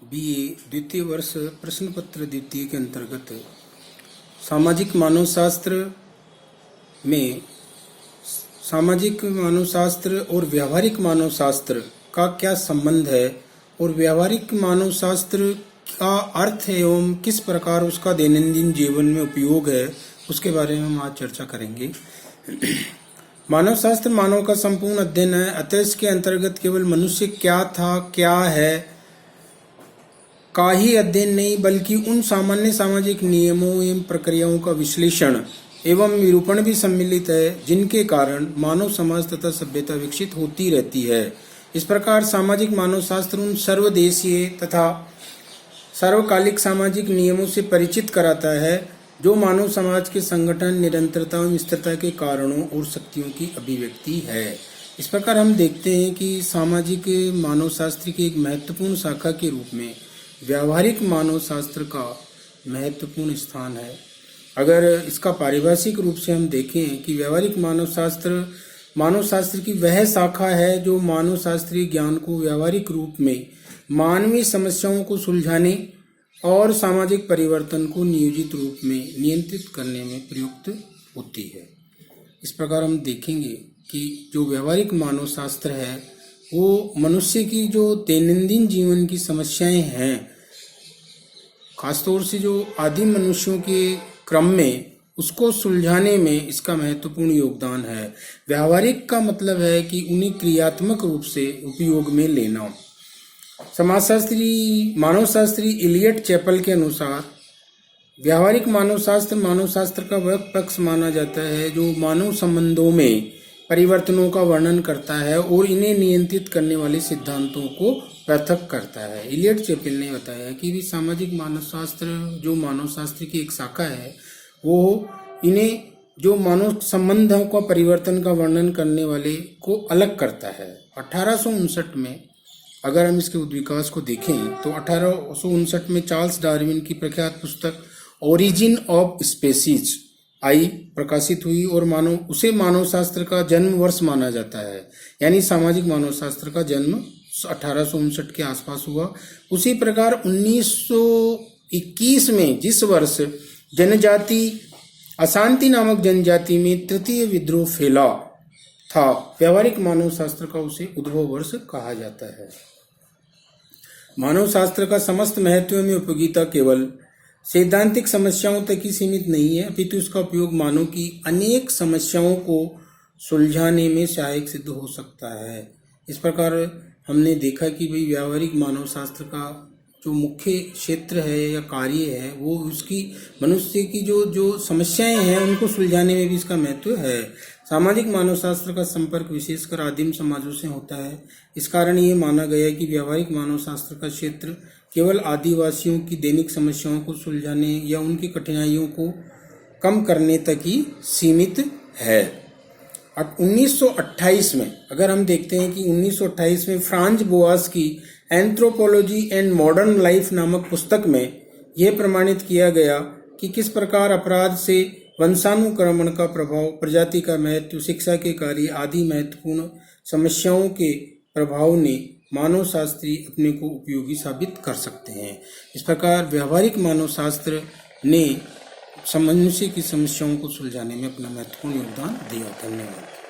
BA द्वितीय वर्ष प्रश्न पत्र द्वितीय के अंतर्गत सामाजिक मानव शास्त्र में सामाजिक मानव शास्त्र और व्यावहारिक मानव शास्त्र का क्या संबंध है और व्यावहारिक मानव शास्त्र का अर्थ एवं किस प्रकार उसका दैनंदिन जीवन में उपयोग है उसके बारे में हम आज चर्चा करेंगे। मानव शास्त्र मानव का संपूर्ण अध्ययन है, अतः इसके अंतर्गत केवल मनुष्य क्या था क्या है का ही अध्ययन नहीं बल्कि उन सामान्य सामाजिक नियमों एवं प्रक्रियाओं का विश्लेषण एवं निरूपण भी सम्मिलित है जिनके कारण मानव समाज तथा सभ्यता विकसित होती रहती है। इस प्रकार सामाजिक मानव शास्त्र उन सर्वदेशीय तथा सर्वकालिक सामाजिक नियमों से परिचित कराता है जो मानव समाज के संगठन, निरंतरता एवं स्थिरता के कारणों और शक्तियों की अभिव्यक्ति है। इस प्रकार हम देखते हैं कि सामाजिक मानव शास्त्र की एक महत्वपूर्ण शाखा के रूप में व्यावहारिक मानव शास्त्र का महत्वपूर्ण स्थान है। अगर इसका पारिभाषिक रूप से हम देखें कि व्यावहारिक मानव शास्त्र की वह शाखा है जो मानव शास्त्रीय ज्ञान को व्यावहारिक रूप में मानवीय समस्याओं को सुलझाने और सामाजिक परिवर्तन को नियोजित रूप में नियंत्रित करने में प्रयुक्त होती है। इस प्रकार हम देखेंगे कि जो व्यावहारिक मानव शास्त्र है वो मनुष्य की जो दैनंदिन जीवन की समस्याएं हैं, खासतौर से जो आदिम मनुष्यों के क्रम में उसको सुलझाने में इसका महत्वपूर्ण योगदान है। व्यावहारिक का मतलब है कि उन्हें क्रियात्मक रूप से उपयोग में लेना। समाजशास्त्री मानवशास्त्री इलियट चैपल के अनुसार व्यावहारिक मानव शास्त्र का वह पक्ष माना जाता है जो मानव संबंधों में परिवर्तनों का वर्णन करता है और इन्हें नियंत्रित करने वाले सिद्धांतों को पृथक करता है। इलियट चैपल ने बताया कि भी सामाजिक मानव शास्त्र जो मानव शास्त्र की एक शाखा है वो इन्हें जो मानव संबंधों का परिवर्तन का वर्णन करने वाले को अलग करता है। 1859 में अगर हम इसके विकास को देखें तो 1859 में चार्ल्स डार्विन की प्रख्यात पुस्तक ओरिजिन ऑफ स्पेसीज आई प्रकाशित हुई और मानव शास्त्र का जन्म वर्ष माना जाता है। यानी सामाजिक मानव शास्त्र का जन्म 1859 के आसपास हुआ। उसी प्रकार 1921 में जिस वर्ष जनजाति अशांति नामक जनजाति में तृतीय विद्रोह फैला था, व्यावहारिक मानव शास्त्र का उसे उद्भव वर्ष कहा जाता है। मानव शास्त्र का समस्त महत्व में उपयोगिता केवल सैद्धांतिक समस्याओं तक ही सीमित नहीं है, अपितु इसका उपयोग मानव की अनेक समस्याओं को सुलझाने में सहायक सिद्ध हो सकता है। इस प्रकार हमने देखा कि भाई व्यावहारिक मानव शास्त्र का जो मुख्य क्षेत्र है या कार्य है वो उसकी मनुष्य की जो समस्याएं हैं उनको सुलझाने में भी इसका महत्व है। सामाजिक मानव शास्त्र का संपर्क विशेषकर आदिम समाजों से होता है। इस कारण ये माना गया कि व्यावहारिक मानव शास्त्र का क्षेत्र केवल आदिवासियों की दैनिक समस्याओं को सुलझाने या उनकी कठिनाइयों को कम करने तक ही सीमित है। अब 1928 में अगर हम देखते हैं कि 1928 में फ्रांज बोआस की एंथ्रोपोलॉजी एंड मॉडर्न लाइफ नामक पुस्तक में यह प्रमाणित किया गया कि किस प्रकार अपराध से वंशानुक्रमण का प्रभाव, प्रजाति का महत्व, शिक्षा के कार्य आदि महत्वपूर्ण समस्याओं के प्रभाव ने मानव शास्त्री अपने को उपयोगी साबित कर सकते हैं। इस प्रकार व्यावहारिक मानव शास्त्र ने मनुष्य की समस्याओं को सुलझाने में अपना महत्वपूर्ण योगदान दिया। धन्यवाद।